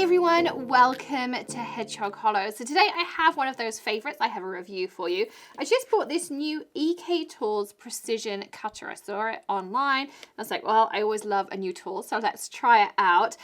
Hi everyone, welcome to Hedgehog Hollow. So today I have one of those favorites. I have a review for you. I just bought this new EK Tools Precision Cutter. I saw it online. I was like, well, I always love a new tool, so let's try it out.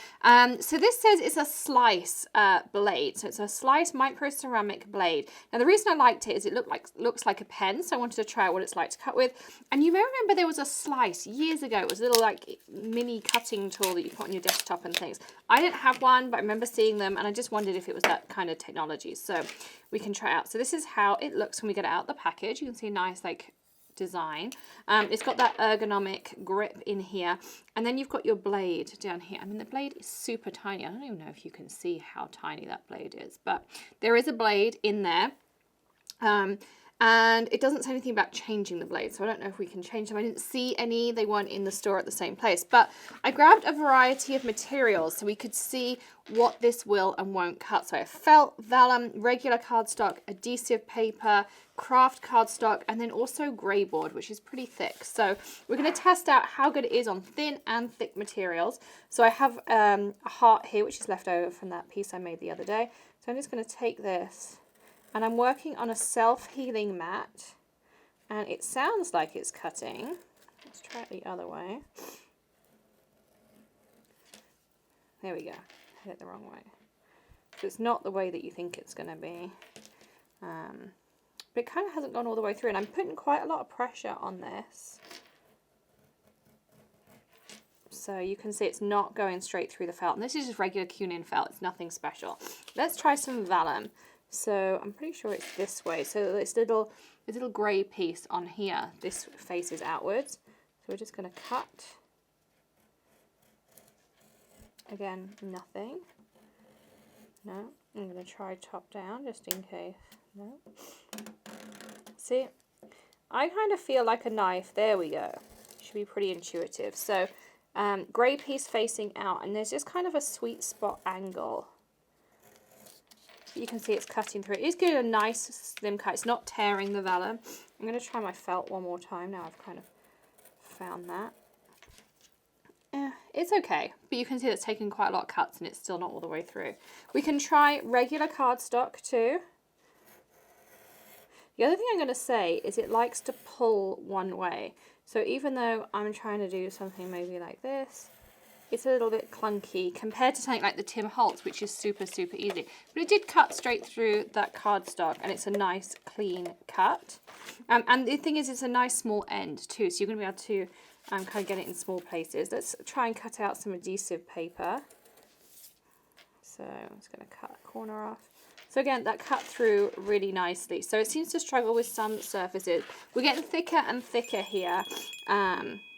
So this says it's a slice blade. So it's a slice micro ceramic blade. Now the reason I liked it is it looks like a pen, so I wanted to try out what it's like to cut with. And you may remember there was a slice years ago. It was a little like mini cutting tool that you put on your desktop and things. I didn't have one, but I remember seeing them and I just wondered if it was that kind of technology. So we can try it out. So this is how it looks when we get it out the package. You can see a nice like design. It's got that ergonomic grip in here. And then you've got your blade down here. I mean, the blade is super tiny. I don't even know if you can see how tiny that blade is, but there is a blade in there. And it doesn't say anything about changing the blade, so I don't know if we can change them. I didn't see any, they weren't in the store at the same place, but I grabbed a variety of materials so we could see what this will and won't cut. So I have felt, vellum, regular cardstock, adhesive paper, craft cardstock, and then also grey board, which is pretty thick. So we're going to test out how good it is on thin and thick materials. So I have a heart here, which is left over from that piece I made the other day. So I'm just going to take this. And I'm working on a self-healing mat, and it sounds like it's cutting. Let's try it the other way. There we go. I hit it the wrong way. So it's not the way that you think it's going to be. But it kind of hasn't gone all the way through, and I'm putting quite a lot of pressure on this. So you can see it's not going straight through the felt. And this is just regular Cunin felt. It's nothing special. Let's try some vellum. So I'm pretty sure it's this way. So this little grey piece on here, this faces outwards. So we're just going to cut. Again, nothing. No, I'm going to try top down just in case. No. See, I kind of feel like a knife. There we go. Should be pretty intuitive. So grey piece facing out, and there's just kind of a sweet spot angle. You can see it's cutting through. It is getting a nice slim cut. It's not tearing the vellum. I'm going to try my felt one more time now I've kind of found that. It's okay, but you can see it's taken quite a lot of cuts and it's still not all the way through. We can try regular cardstock too. The other thing I'm going to say is it likes to pull one way. So even though I'm trying to do something maybe like this, it's a little bit clunky compared to something like the Tim Holtz, which is super, super easy. But it did cut straight through that cardstock, and it's a nice, clean cut. And the thing is, it's a nice small end too, so you're going to be able to kind of get it in small places. Let's try and cut out some adhesive paper. So I'm just going to cut a corner off. So again, that cut through really nicely. So it seems to struggle with some surfaces. We're getting thicker and thicker here.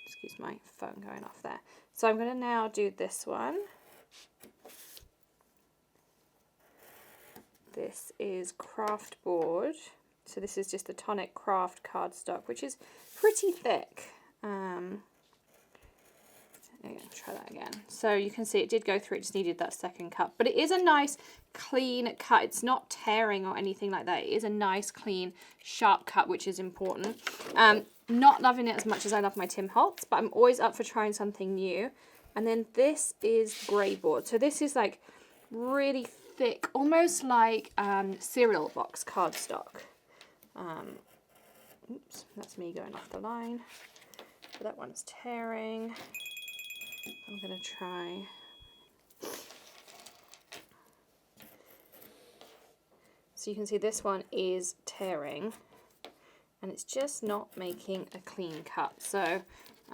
Excuse my phone going off there. So I'm going to now do this one. This is craft board. So this is just the tonic craft cardstock, which is pretty thick. Try that again. So you can see it did go through, it just needed that second cut. But it is a nice clean cut. It's not tearing or anything like that. It is a nice clean sharp cut, which is important. Not loving it as much as I love my Tim Holtz, but I'm always up for trying something new. And then this is grey board. So this is like really thick, almost like cereal box cardstock. Oops, that's me going off the line. So that one's tearing. I'm going to try. So you can see this one is tearing. And it's just not making a clean cut. So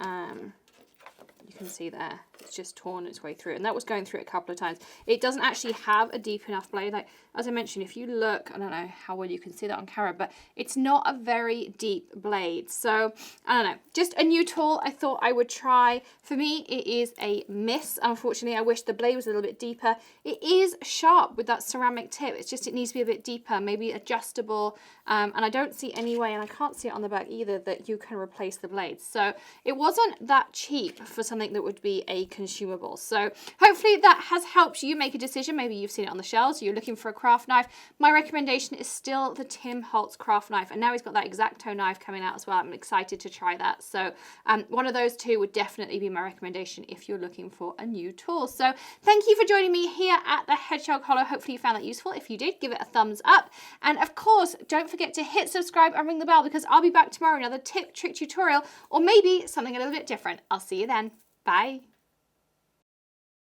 you can see there, it's just torn its way through. And that was going through it a couple of times. It doesn't actually have a deep enough blade. Like, as I mentioned, if you look, I don't know how well you can see that on camera, but it's not a very deep blade. So, I don't know, just a new tool I thought I would try. For me, it is a miss. Unfortunately, I wish the blade was a little bit deeper. It is sharp with that ceramic tip. It's just, it needs to be a bit deeper, maybe adjustable. And I don't see any way, and I can't see it on the back either, that you can replace the blades. So it wasn't that cheap for something that would be a easy consumable. So hopefully that has helped you make a decision. Maybe you've seen it on the shelves, you're looking for a craft knife. My recommendation is still the Tim Holtz craft knife, and now he's got that X-Acto knife coming out as well. I'm excited to try that. So one of those two would definitely be my recommendation if you're looking for a new tool. So thank you for joining me here at the Hedgehog Hollow. Hopefully you found that useful. If you did, give it a thumbs up. And of course, don't forget to hit subscribe and ring the bell, because I'll be back tomorrow with another tip, trick, tutorial, or maybe something a little bit different. I'll see you then. Bye.